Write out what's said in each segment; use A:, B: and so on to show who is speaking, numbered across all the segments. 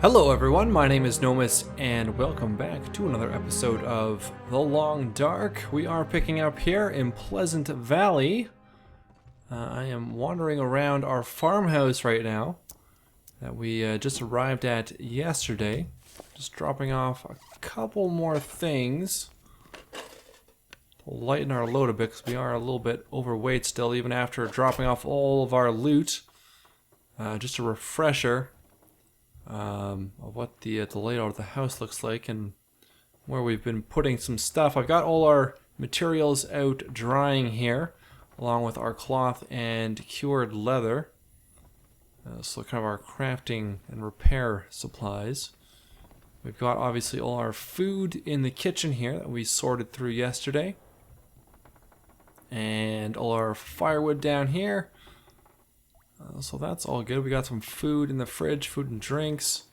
A: Hello everyone, my name is Nomus and welcome back to another episode of The Long Dark. We are picking up here in Pleasant Valley. I am wandering around our farmhouse right now that we just arrived at yesterday. Just dropping off a couple more things to lighten our load a bit because we are a little bit overweight still even after dropping off all of our loot. Just a refresher. Of what the layout of the house looks like and where we've been putting some stuff. I've got all our materials out drying here, along with our cloth and cured leather. So kind of our crafting and repair supplies. We've got obviously all our food in the kitchen here that we sorted through yesterday. And all our firewood down here. So that's all good. We got some food in the fridge, food and drinks.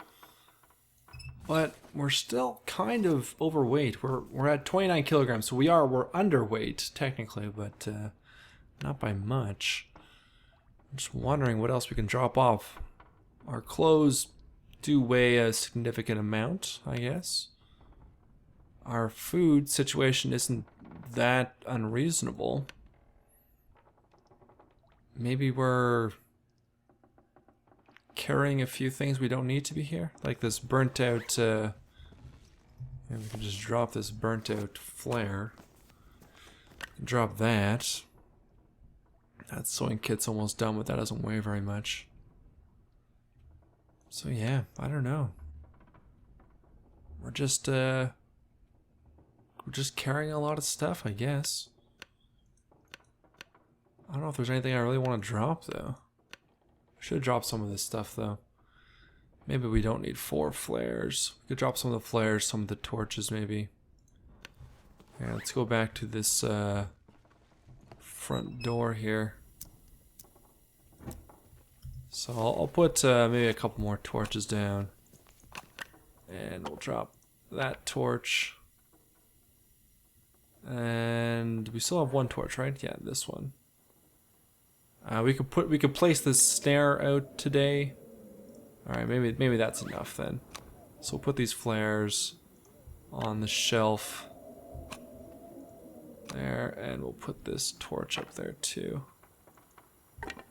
A: But we're still kind of overweight. We're at 29 kilograms, so we're underweight technically, but not by much. I'm just wondering what else we can drop off. Our clothes do weigh a significant amount, I guess. Our food situation isn't that unreasonable. Maybe we're carrying a few things we don't need to be here, like this burnt out and we can just drop this burnt out flare. Drop that. That sewing kit's almost done, but that doesn't weigh very much. So yeah, I don't know. We're just carrying a lot of stuff, I guess. I don't know if there's anything I really want to drop though. Should drop some of this stuff though. Maybe we don't need 4 flares. We could drop some of the flares, some of the torches maybe. Yeah, let's go back to this front door here. So I'll put maybe a couple more torches down. And we'll drop that torch. And we still have 1 torch, right? Yeah, this one. We could place this snare out today. All right, maybe that's enough then. So we'll put these flares on the shelf there, and we'll put this torch up there too.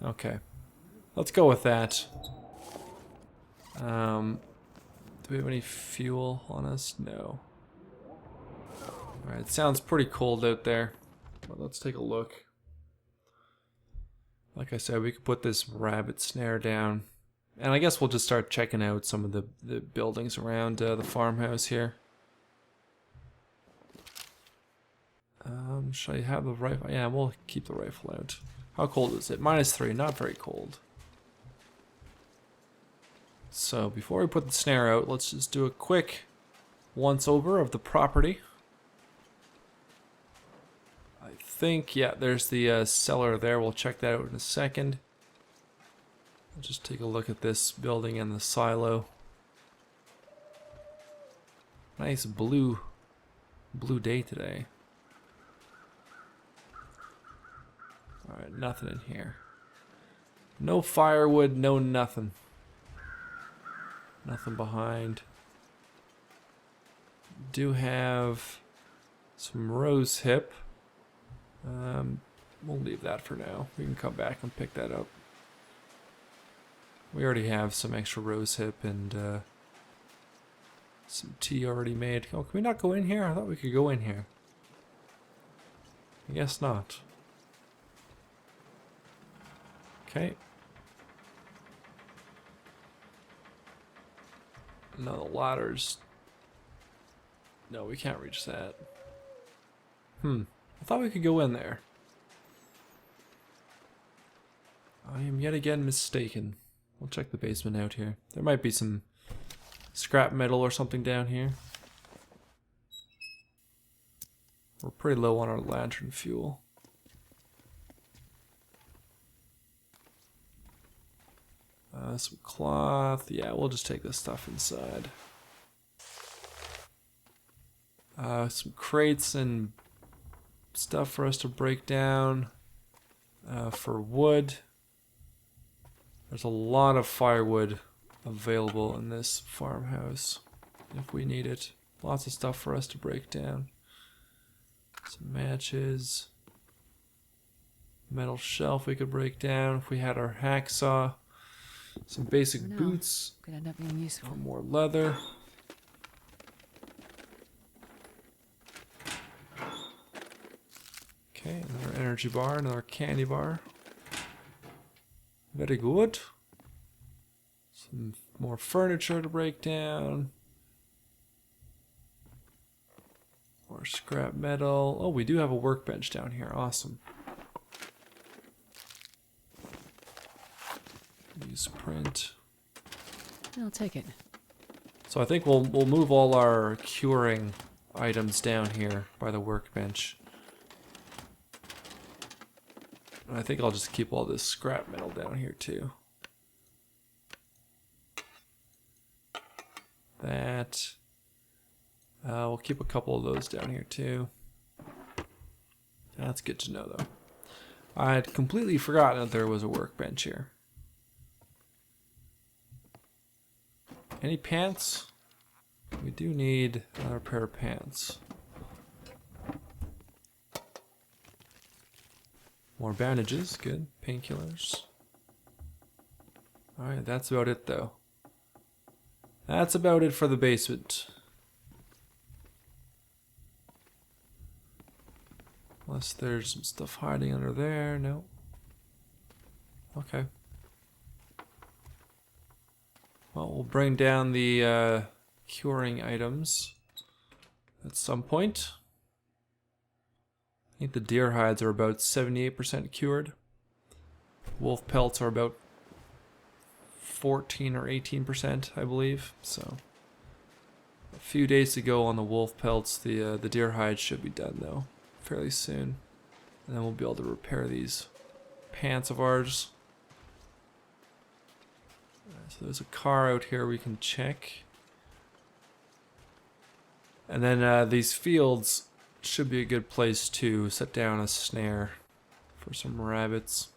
A: Okay, let's go with that. Do we have any fuel on us? No. All right, it sounds pretty cold out there, but let's take a look. Like I said, we could put this rabbit snare down. And I guess we'll just start checking out some of the buildings around the farmhouse here. Should I have the rifle? Yeah, we'll keep the rifle out. How cold is it? -3, not very cold. So before we put the snare out, let's just do a quick once-over of the property. I think, yeah, there's the cellar there. We'll check that out in a second. I'll just take a look at this building and the silo. Nice blue day today. Alright, nothing in here. No firewood, no nothing. Nothing behind. Do have some rose hip. We'll leave that for now. We can come back and pick that up. We already have some extra rose hip and some tea already made. Oh, can we not go in here? I thought we could go in here. I guess not. Okay. No, the ladders. No, we can't reach that. I thought we could go in there. I am yet again mistaken. We'll check the basement out here. There might be some scrap metal or something down here. We're pretty low on our lantern fuel. Some cloth. Yeah, we'll just take this stuff inside. Some crates and stuff for us to break down. For wood. There's a lot of firewood available in this farmhouse if we need it. Lots of stuff for us to break down. Some matches. Metal shelf we could break down if we had our hacksaw. Some basic boots.
B: Could end up being useful.
A: More leather. Okay, another energy bar, another candy bar. Very good. Some more furniture to break down. More scrap metal. Oh, we do have a workbench down here. Awesome. Use print.
B: I'll take it.
A: So I think we'll move all our curing items down here by the workbench. And I think I'll just keep all this scrap metal down here too. That. We'll keep a couple of those down here too. That's good to know though. I had completely forgotten that there was a workbench here. Any pants? We do need another pair of pants. More bandages, good. Painkillers. Alright, that's about it though. That's about it for the basement. Unless there's some stuff hiding under there. No. Okay. Well, we'll bring down the curing items at some point. I think the deer hides are about 78% cured. Wolf pelts are about 14 or 18%, I believe. So a few days to go on the wolf pelts. The deer hides should be done though, fairly soon, and then we'll be able to repair these pants of ours. So there's a car out here we can check. And then these fields should be a good place to set down a snare for some rabbits.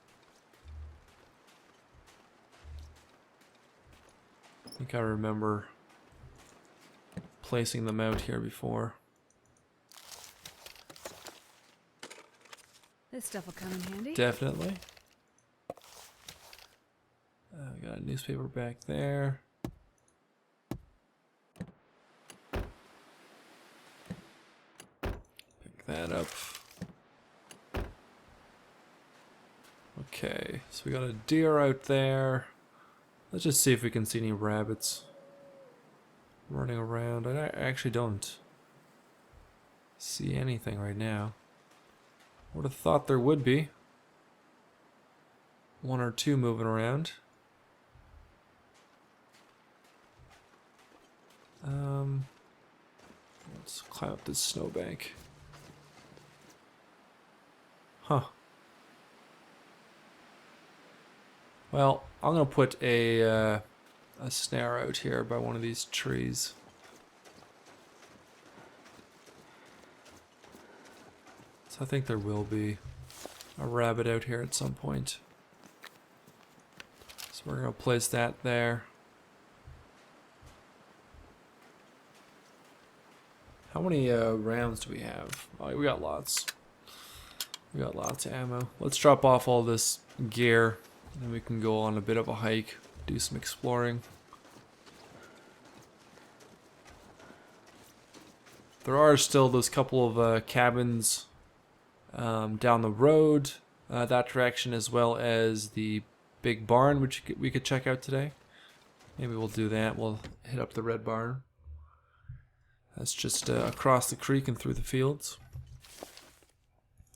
A: I think I remember placing them out here before.
B: This stuff will come in handy.
A: Definitely. We got a newspaper back there. Pick that up. Okay, so we got a deer out there. Let's just see if we can see any rabbits running around. I actually don't see anything right now. Would have thought there would be. One or two moving around. Let's climb up this snowbank. Huh. Well, I'm gonna put a snare out here by one of these trees. So I think there will be a rabbit out here at some point. So we're gonna place that there. How many rounds do we have? Oh, we got lots. We got lots of ammo. Let's drop off all this gear, and then we can go on a bit of a hike, do some exploring. There are still those couple of cabins down the road, that direction, as well as the big barn, which we could check out today. Maybe we'll do that. We'll hit up the red barn. That's just across the creek and through the fields.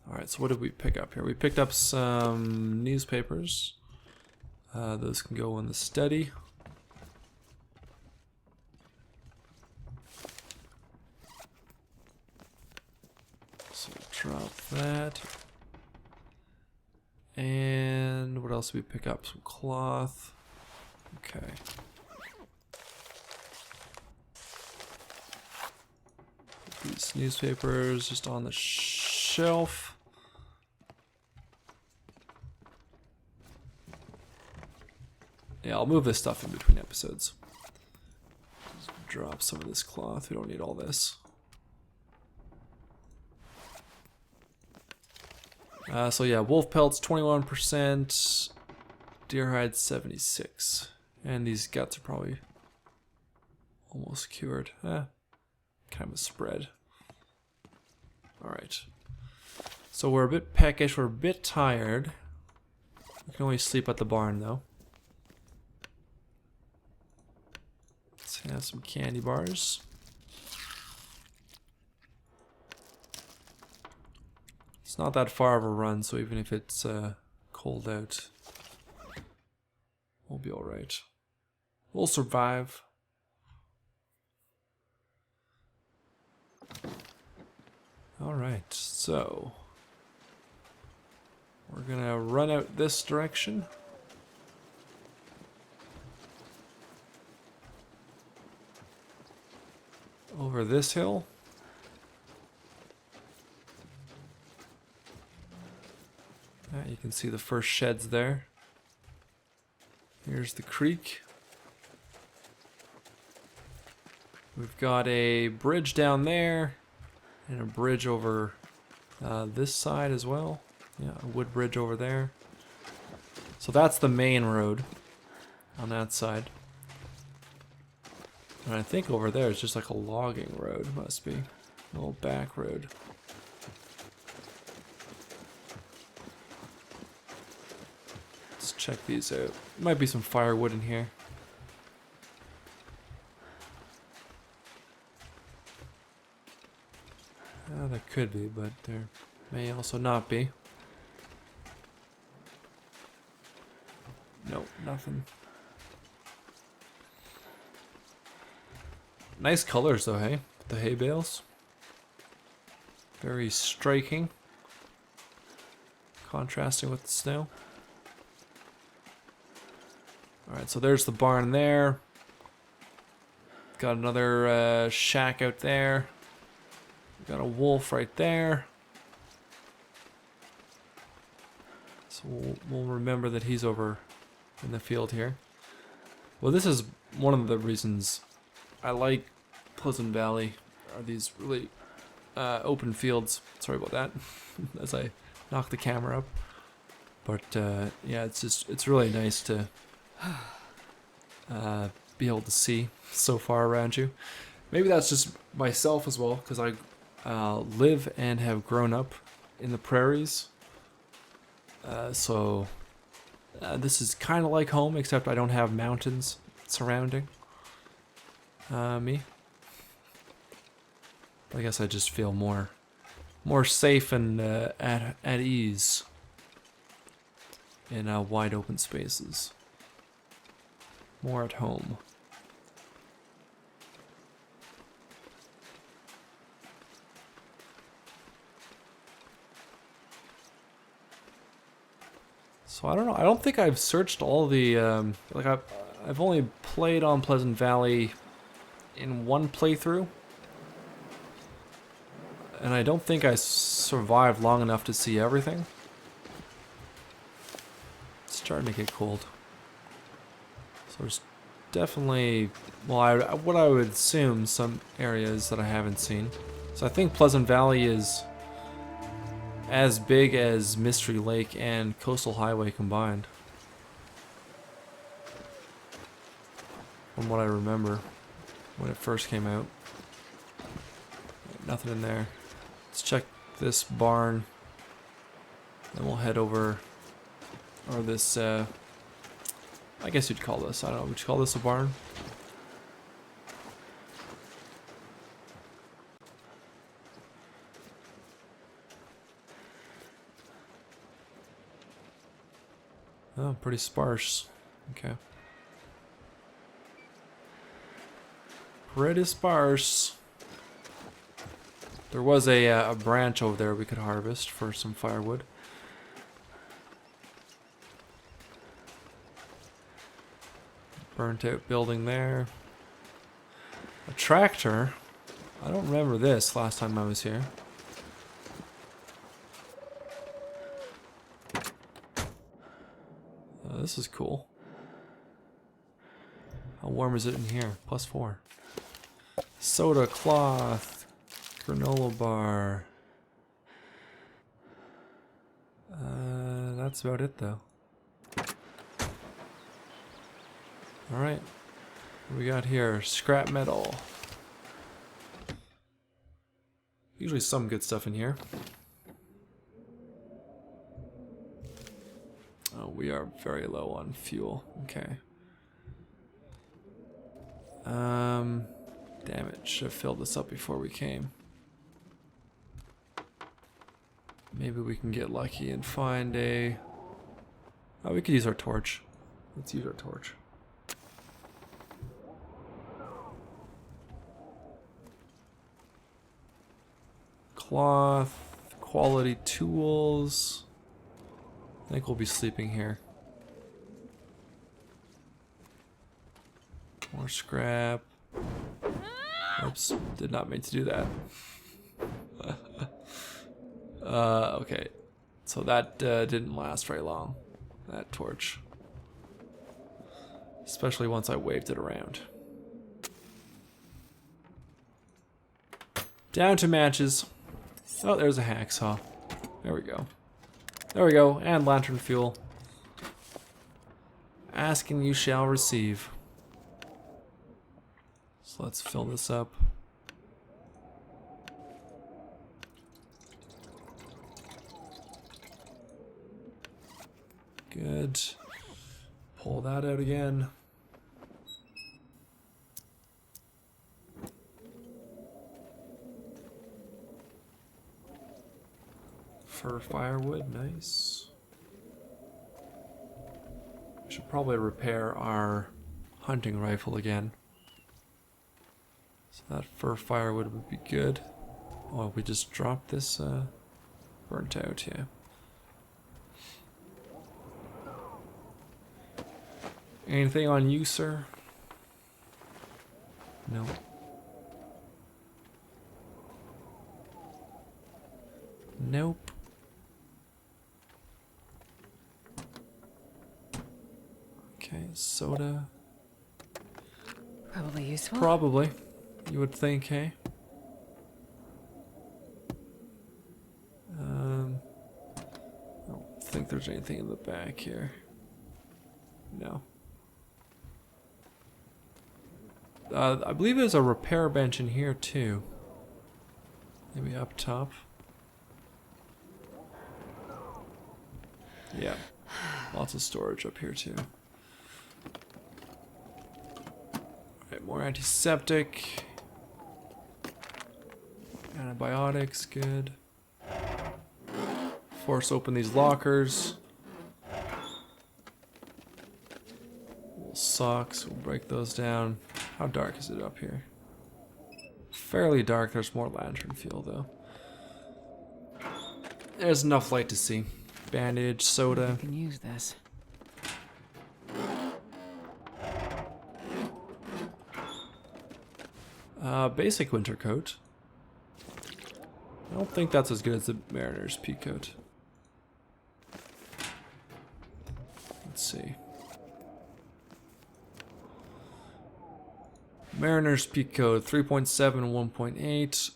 A: Alright, so what did we pick up here? We picked up some newspapers. Those can go in the study. So drop that. And what else did we pick up? Some cloth. Okay. These newspapers just on the shelf. Yeah, I'll move this stuff in between episodes. Just drop some of this cloth. We don't need all this. So yeah, wolf pelts 21%, deer hide 76, and these guts are probably almost cured. Kind of a spread. All right. So we're a bit peckish. We're a bit tired. We can always sleep at the barn though. Let's have some candy bars. It's not that far of a run, so even if it's cold out, we'll be alright. We'll survive. Alright, so we're gonna run out this direction. Over this hill. You can see the first sheds there. Here's the creek. We've got a bridge down there and a bridge over this side as well. Yeah, a wood bridge over there. So that's the main road on that side. And I think over there is just like a logging road, must be. A little back road. Let's check these out. Might be some firewood in here. There could be, but there may also not be. Nope, nothing. Nice colors though, hey? The hay bales. Very striking. Contrasting with the snow. Alright, so there's the barn there. Got another shack out there. Got a wolf right there. So we'll remember that he's over in the field here. Well, this is one of the reasons I like Pleasant Valley, are these really open fields. Sorry about that, as I knock the camera up. But yeah, it's really nice to be able to see so far around you. Maybe that's just myself as well, because I live and have grown up in the prairies. So this is kind of like home, except I don't have mountains surrounding me. I guess I just feel more safe and at ease in wide open spaces. More at home. So I don't know. I don't think I've searched all the like I've only played on Pleasant Valley in one playthrough. And I don't think I survived long enough to see everything. It's starting to get cold. So there's definitely, well, what I would assume, some areas that I haven't seen. So I think Pleasant Valley is as big as Mystery Lake and Coastal Highway combined. From what I remember when it first came out. Nothing in there. Let's check this barn. Then we'll head over, or this, I guess you'd call this, I don't know, would you call this a barn? Oh, pretty sparse. Okay. Pretty sparse. There was a branch over there we could harvest for some firewood. Burnt out building there. A tractor. I don't remember this last time I was here. This is cool. How warm is it in here? +4. Soda, cloth, granola bar. That's about it though. Alright. What we got here? Scrap metal. Usually some good stuff in here. Oh, we are very low on fuel. Okay. Damn it. Should have filled this up before we came. Maybe we can get lucky and find a... Oh, we could use our torch. Let's use our torch. Cloth, quality tools. I think we'll be sleeping here. More scrap. Oops, did not mean to do that. Okay. So that didn't last very long, that torch. Especially once I waved it around. Down to matches. Oh, there's a hacksaw. There we go. There we go, and lantern fuel. Ask and you shall receive. So let's fill this up. Good. Pull that out again. For firewood, nice. We should probably repair our hunting rifle again. So that fir firewood would be good. Oh, we just dropped this burnt out, yeah. Anything on you, sir? No. Nope. Okay, soda.
B: Probably useful.
A: Probably. You would think, hey? I don't think there's anything in the back here. No. I believe there's a repair bench in here too. Maybe up top. Yeah. Lots of storage up here too. Alright, more antiseptic. Antibiotics, good. Force open these lockers. Little socks, we'll break those down. How dark is it up here? Fairly dark, there's more lantern fuel though. There's enough light to see. Bandage, soda.
B: I can use this.
A: Basic winter coat. I don't think that's as good as the Mariner's pea coat. Let's see. Mariner's pea coat, 3.7 and 1.8.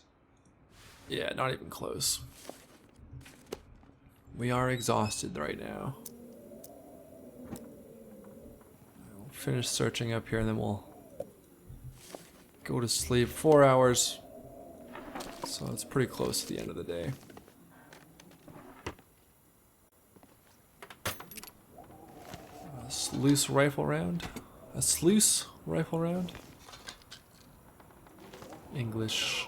A: Yeah, not even close. We are exhausted right now. We'll finish searching up here and then we'll go to sleep. 4 hours. So it's pretty close to the end of the day. A sluice rifle round. A sluice rifle round. English.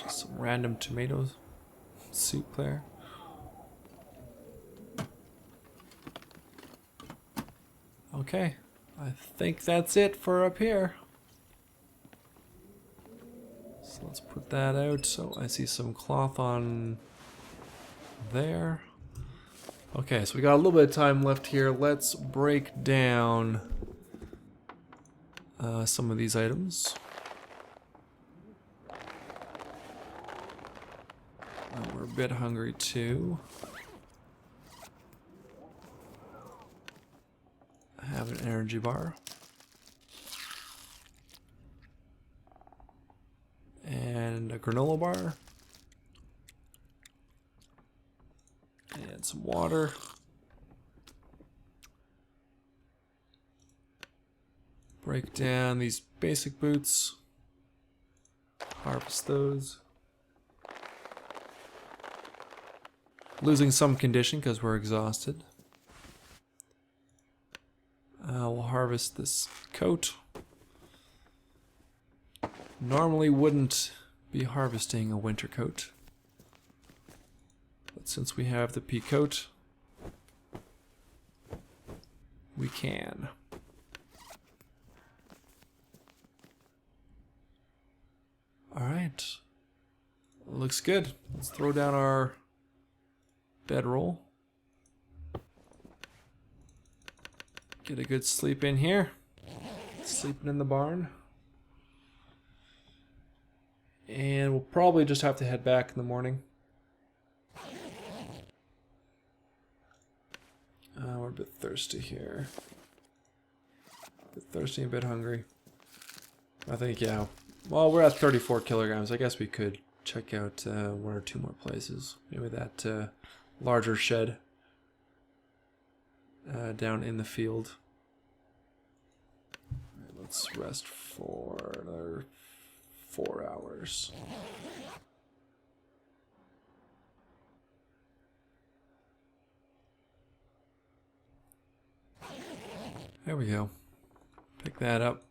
A: Just some random tomatoes. Soup there. Okay. I think that's it for up here. So let's put that out. So I see some cloth on there. Okay, so we got a little bit of time left here. Let's break down some of these items. We're a bit hungry too. Have an energy bar. And a granola bar. And some water. Break down these basic boots. Harvest those. Losing some condition because we're exhausted. We'll harvest this coat. Normally wouldn't be harvesting a winter coat. But since we have the pea coat, we can. Alright. Looks good. Let's throw down our bedroll. Get a good sleep in here. Sleeping in the barn. And we'll probably just have to head back in the morning. We're a bit thirsty here. A bit thirsty and a bit hungry. I think, yeah. Well, we're at 34 kilograms. I guess we could check out one or two more places. Maybe that larger shed down in the field. Right, let's rest for another 4 hours. There we go. Pick that up.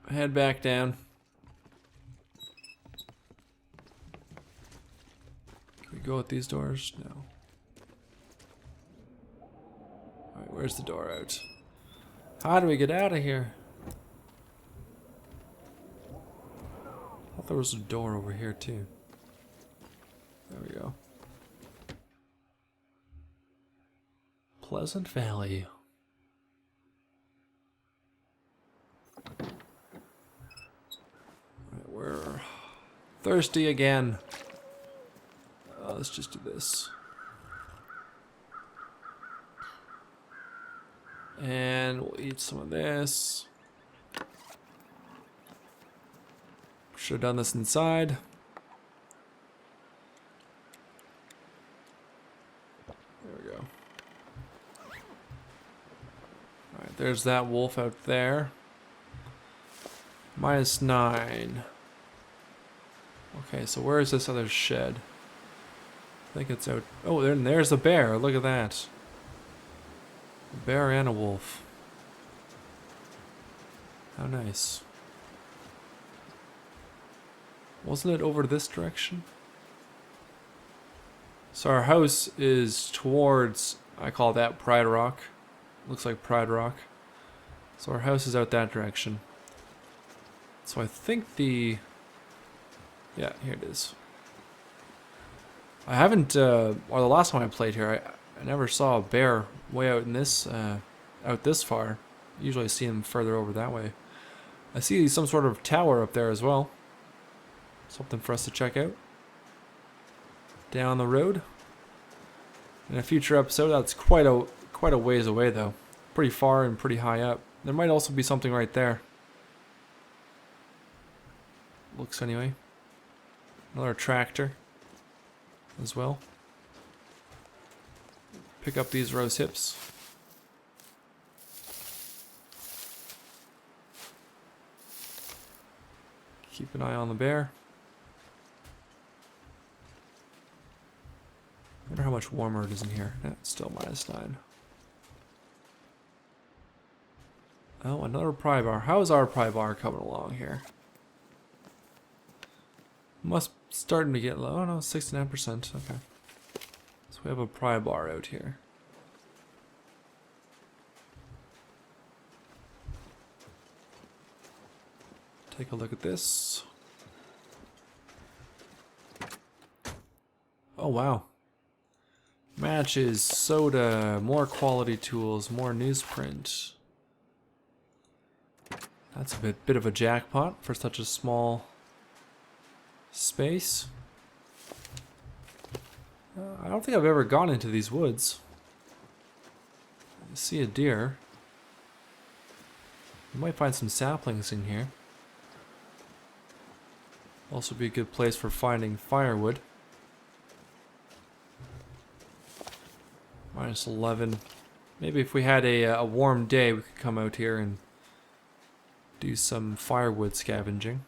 A: Head back down. Can we go at these doors? No. Alright, where's the door out? How do we get out of here? I thought there was a door over here too. There we go. Pleasant Valley. We're thirsty again. Let's just do this. And we'll eat some of this. Should have done this inside. There we go. Alright, there's that wolf out there. -9. Okay, so where is this other shed? I think it's out. Oh, there's a bear. Look at that. A bear and a wolf. How nice. Wasn't it over this direction? So our house is towards, I call that Pride Rock. Looks like Pride Rock. So our house is out that direction. So I think the... Yeah, here it is. I haven't, or the last time I played here, I never saw a bear way out in this, out this far. Usually I see him further over that way. I see some sort of tower up there as well. Something for us to check out. Down the road. In a future episode, that's quite a ways away though. Pretty far and pretty high up. There might also be something right there. Looks anyway. Another tractor as well. Pick up these rose hips. Keep an eye on the bear. I wonder how much warmer it is in here. It's still -9. Oh, another pry bar. How is our pry bar coming along here? Must starting to get low. Oh no, 69%. Okay. So we have a pry bar out here. Take a look at this. Oh wow. Matches, soda, more quality tools, more newsprint. That's a bit of a jackpot for such a small space. I don't think I've ever gone into these woods. I see a deer. We might find some saplings in here. Also be a good place for finding firewood. Minus 11. Maybe if we had a warm day, we could come out here and do some firewood scavenging.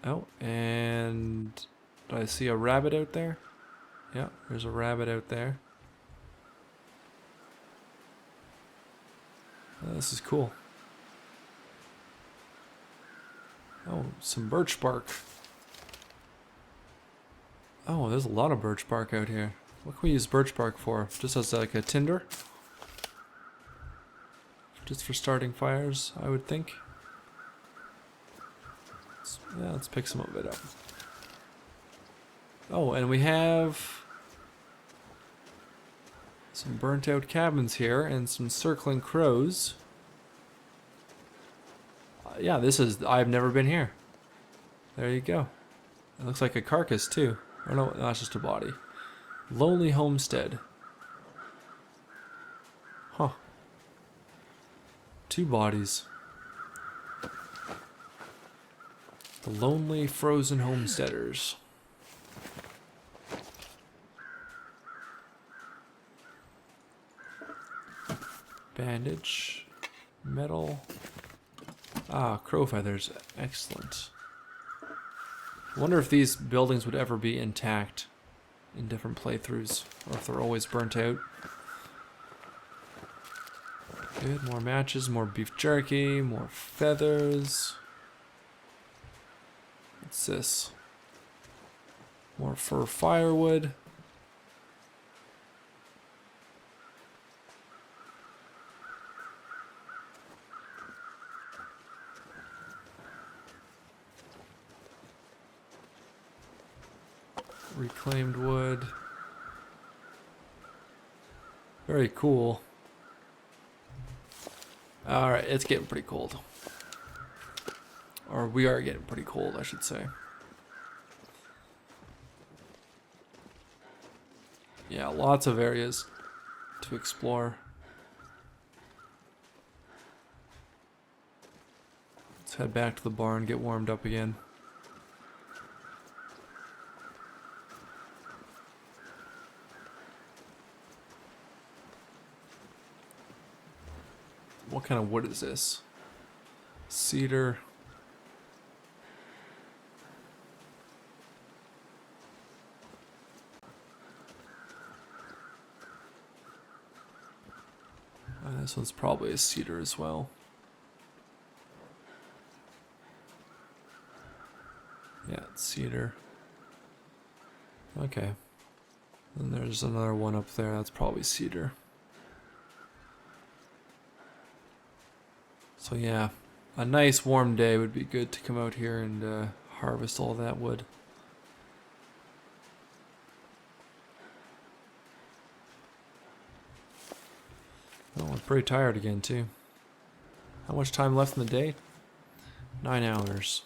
A: Oh, and do I see a rabbit out there? Yeah, there's a rabbit out there. Oh, this is cool. Oh, some birch bark. Oh, there's a lot of birch bark out here. What can we use birch bark for? Just as like a tinder? Just for starting fires, I would think. Yeah, let's pick some of it up. Oh, and we have some burnt out cabins here and some circling crows. Yeah, this is, I've never been here. There you go. It looks like a carcass too. Or no, that's just a body. Lonely homestead. Huh. 2 bodies. The lonely frozen homesteaders. Bandage. Metal. Ah, crow feathers. Excellent. I wonder if these buildings would ever be intact in different playthroughs, or if they're always burnt out. Good, more matches, more beef jerky, more feathers. What's this? More fur firewood. Reclaimed wood. Very cool. Alright, it's getting pretty cold. Or we are getting pretty cold, I should say. Yeah, lots of areas to explore. Let's head back to the barn, get warmed up again. What kind of wood is this? Cedar. This one's probably a cedar as well. Yeah, it's cedar. Okay. And there's another one up there, that's probably cedar. So yeah, a nice warm day would be good to come out here and harvest all that wood. Oh, I'm pretty tired again too. How much time left in the day? 9 hours.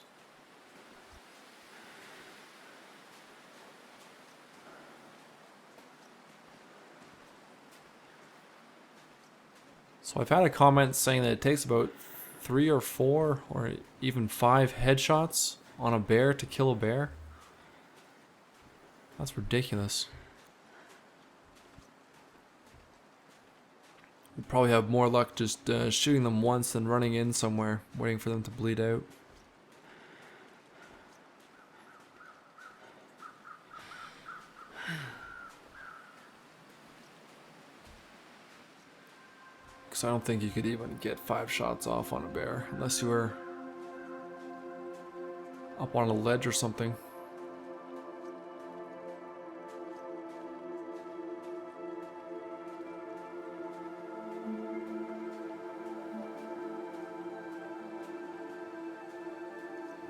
A: So I've had a comment saying that it takes about 3 or 4 or even 5 headshots on a bear to kill a bear. That's ridiculous. We'd probably have more luck just shooting them once than running in somewhere, waiting for them to bleed out. Because I don't think you could even get 5 shots off on a bear unless you were up on a ledge or something.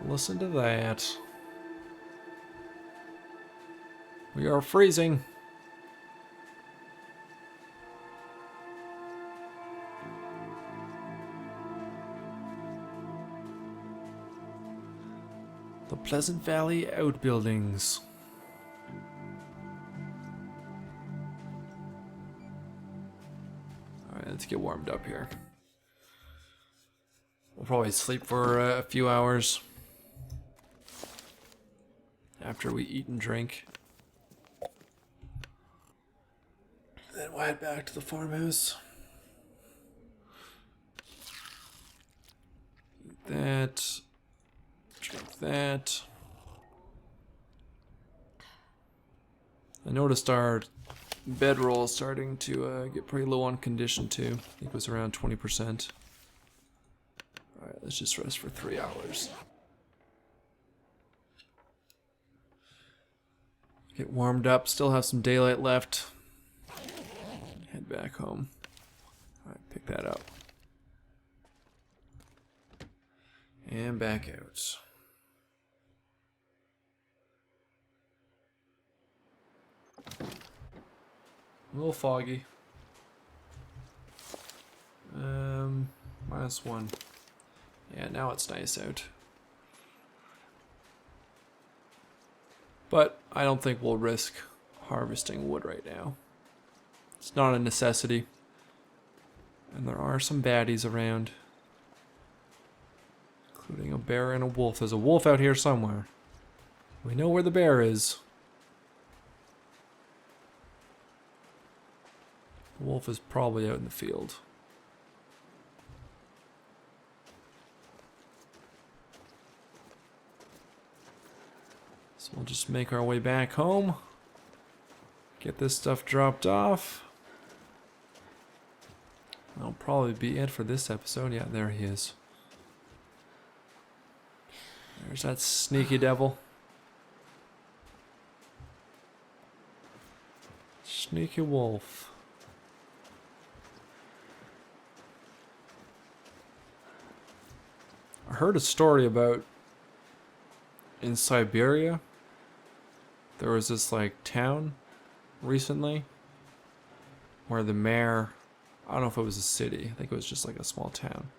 A: Listen to that. We are freezing. The Pleasant Valley Outbuildings. Let's get warmed up here. We'll probably sleep for a few hours after we eat and drink. Then we'll head back to the farmhouse. Eat that. Drink that. I noticed our bedroll is starting to get pretty low on condition too. I think it was around 20%. Alright, let's just rest for 3 hours. Get warmed up, still have some daylight left. Head back home. Alright, pick that up. And back out. A little foggy. -1. Yeah, now it's nice out. But I don't think we'll risk harvesting wood right now. It's not a necessity. And there are some baddies around. Including a bear and a wolf. There's a wolf out here somewhere. We know where the bear is. The wolf is probably out in the field. So we'll just make our way back home. Get this stuff dropped off. That'll probably be it for this episode. Yeah, there he is. There's that sneaky devil. Sneaky wolf. I heard a story about in Siberia. There was this like town recently where the mayor, I don't know if it was a city, I think it was just like a small town,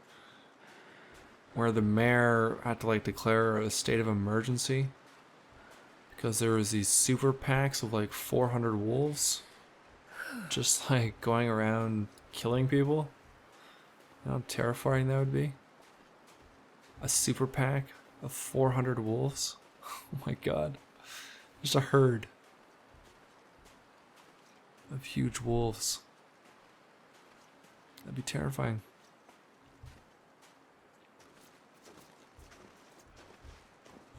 A: where the mayor had to like declare a state of emergency because there was these super packs of like 400 wolves just like going around killing people. You know how terrifying that would be? A super pack of 400 wolves? Oh my god. Just a herd of huge wolves. That'd be terrifying.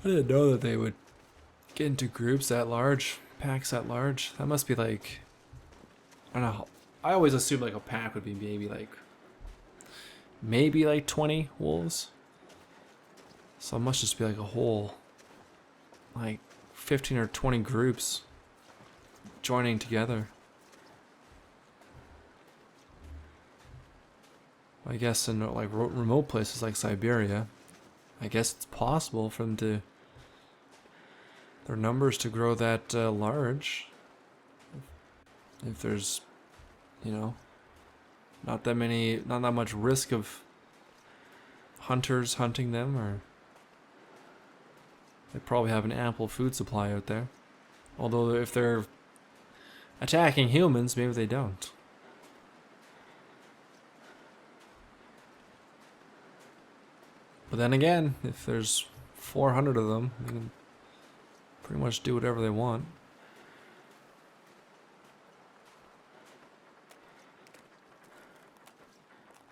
A: I didn't know that they would get into groups that large, packs that large. That must be like, I don't know. I always assumed like a pack would be maybe like 20 wolves. So it must just be like a whole, like 15 or 20 groups joining together. I guess in like remote places like Siberia, I guess it's possible for them to, their numbers to grow that large. If there's, you know, not that much risk of hunters hunting them, or they probably have an ample food supply out there. Although if they're attacking humans, maybe they don't. But then again, if there's 400 of them, they can pretty much do whatever they want.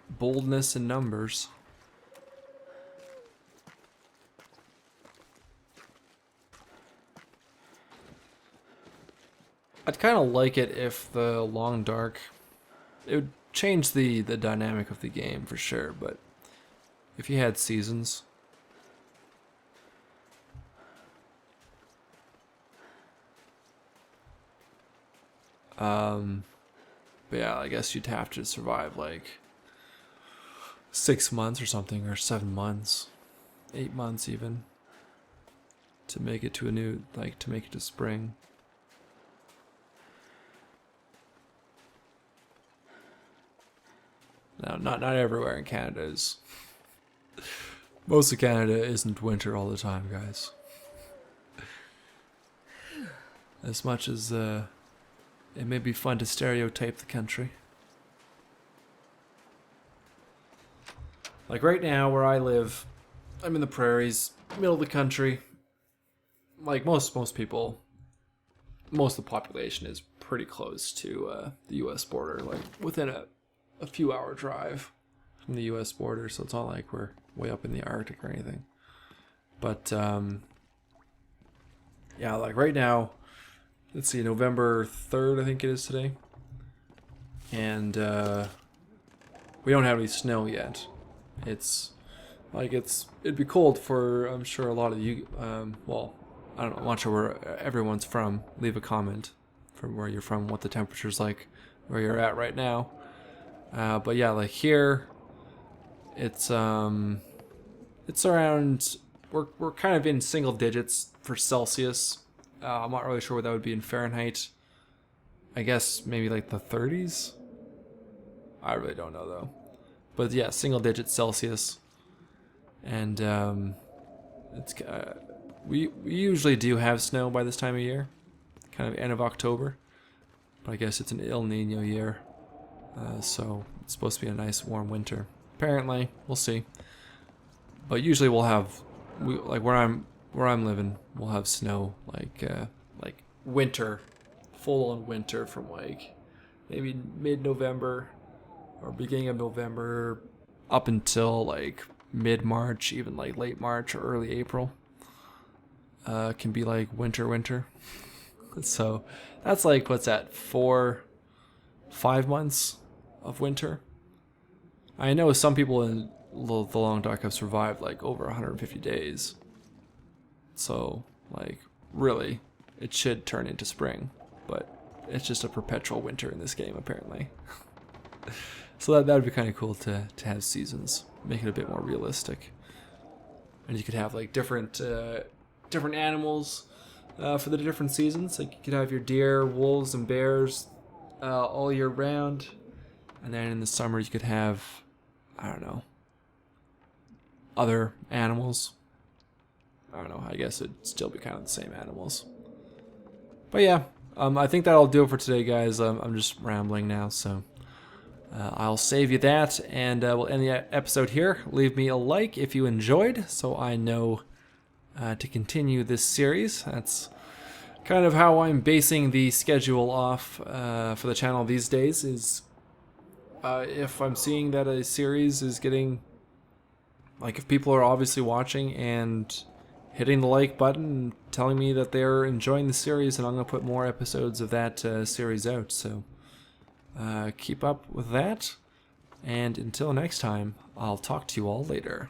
A: Boldness in numbers. I'd kind of like it if the Long Dark, it would change the dynamic of the game for sure, but if you had seasons, but yeah, I guess you'd have to survive like 6 months or something, or 7 months, 8 months even, to make it to a new, like to make it to spring. Now, not everywhere in Canada is. Most of Canada isn't winter all the time, guys. As much as it may be fun to stereotype the country. Like right now where I live, I'm in the prairies, middle of the country. Like most people, most of the population is pretty close to the U.S. border, like within a few hour drive from the U.S. border. So it's not like we're way up in the Arctic or anything. But yeah, like right now, let's see, November 3rd, I think it is today, and we don't have any snow yet. It's like it'd be cold for, I'm sure, a lot of you. Well, I don't know. I'm not sure where everyone's from. Leave a comment from where you're from, what the temperature's like, where you're at right now. But yeah, like here, it's around. We're kind of in single digits for Celsius. I'm not really sure what that would be in Fahrenheit. I guess maybe like the 30s. I really don't know though. But yeah, single digit Celsius. And it's we usually do have snow by this time of year, kind of end of October. But I guess it's an El Nino year, so it's supposed to be a nice warm winter. Apparently, we'll see. But usually we'll have, like where I'm living, we'll have snow like winter, full on winter from like maybe mid-November or beginning of November up until like mid-March, even like late March or early April. Can be like winter. So that's like, what's that, 4-5 months of winter. I know some people in the long dark have survived like over 150 days. So like really, it should turn into spring, but it's just a perpetual winter in this game apparently. So that would be kind of cool to have seasons, make it a bit more realistic. And you could have like different animals for the different seasons. Like you could have your deer, wolves, and bears all year round. And then in the summer you could have, I don't know, other animals. I don't know, I guess it'd still be kind of the same animals. But yeah, I think that'll do it for today, guys. I'm just rambling now, so I'll save you that, and we'll end the episode here. Leave me a like if you enjoyed, so I know to continue this series. That's kind of how I'm basing the schedule off for the channel these days, is if I'm seeing that a series is getting, like if people are obviously watching and hitting the like button and telling me that they're enjoying the series, and I'm going to put more episodes of that series out. So keep up with that, and until next time, I'll talk to you all later.